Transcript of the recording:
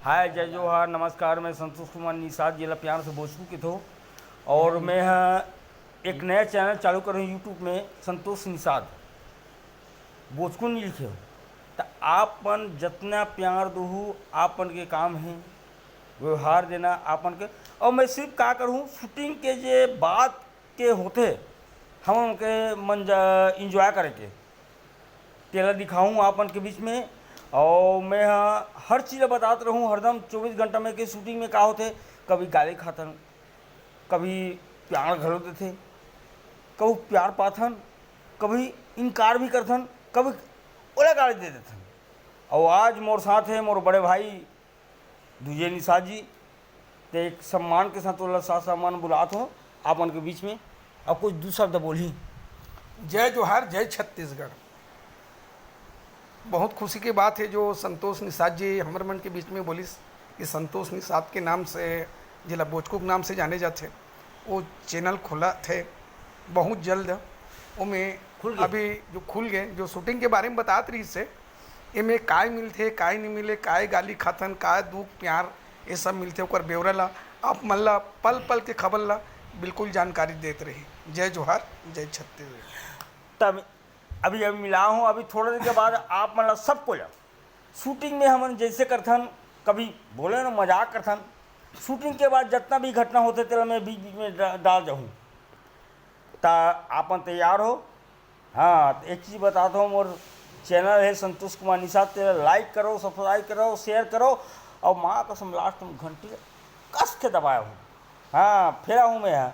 हाय जय जोहार नमस्कार। मैं संतोष कुमार निषाद जिला प्यार से भोजपुर के थो और मैं यहाँ एक नया चैनल चालू करूँ यूट्यूब में संतोष निषाद भोजपुर नहीं लिखे हो तो आपन जितना प्यार दूँ आपन के काम है व्यवहार देना आपन के। और मैं सिर्फ का करूँ शूटिंग के जे बात के होते हम उनके मन इंजॉय करके टेलर दिखाऊँ आपन के बीच में। और मैं हाँ हर चीज़ बताते रहूँ हरदम 24 घंटा में के शूटिंग में का होते। कभी गाली खातन, कभी प्यार घलो देते, कभी प्यार पाथन, कभी इनकार भी करथन, कभी ओला गाली दे देथन। और आज मोर साथ है मोर बड़े भाई दूजे निषाद जी। तो एक सम्मान के साथ ओला साथ सम्मान बुलात हो आपन के बीच में। अब कुछ दो शब्द बोली। जय जोहार, जय छत्तीसगढ़। बहुत खुशी की बात है जो संतोष निषाद जी हमारे मन के बीच में बोलिस कि संतोष निषाद के नाम से जिला भोजपुर के नाम से जाने जाते। वो चैनल खुला थे बहुत जल्द वो में अभी जो खुल गए जो शूटिंग के बारे में बतात रही से इमें काय मिलते काय नहीं मिले, काय गाली खातन, काय दुख प्यार ये सब मिलते ओकर ब्यौरा ला आप मल्ला पल पल के खबर ला बिल्कुल जानकारी देते रही। जय जोहार, जय छत्तीसगढ़। तब अभी मिला हूँ। अभी थोड़े दिन के बाद आप मतलब सबको जा शूटिंग में हम जैसे करथन, कभी बोले ना मजाक करथन, शूटिंग के बाद जितना भी घटना होते तेरा मैं बीच बीच में डाल जाऊँ ता आपन तैयार हो। हाँ तो एक चीज़ बताता हूँ, मोर चैनल है संतोष कुमार निषाद। तेरा लाइक करो, सब्सक्राइब करो, शेयर करो और माँ कसम लास्ट में घंटी कस के दबाया हूँ। हाँ फिर हूँ मैं यहाँ।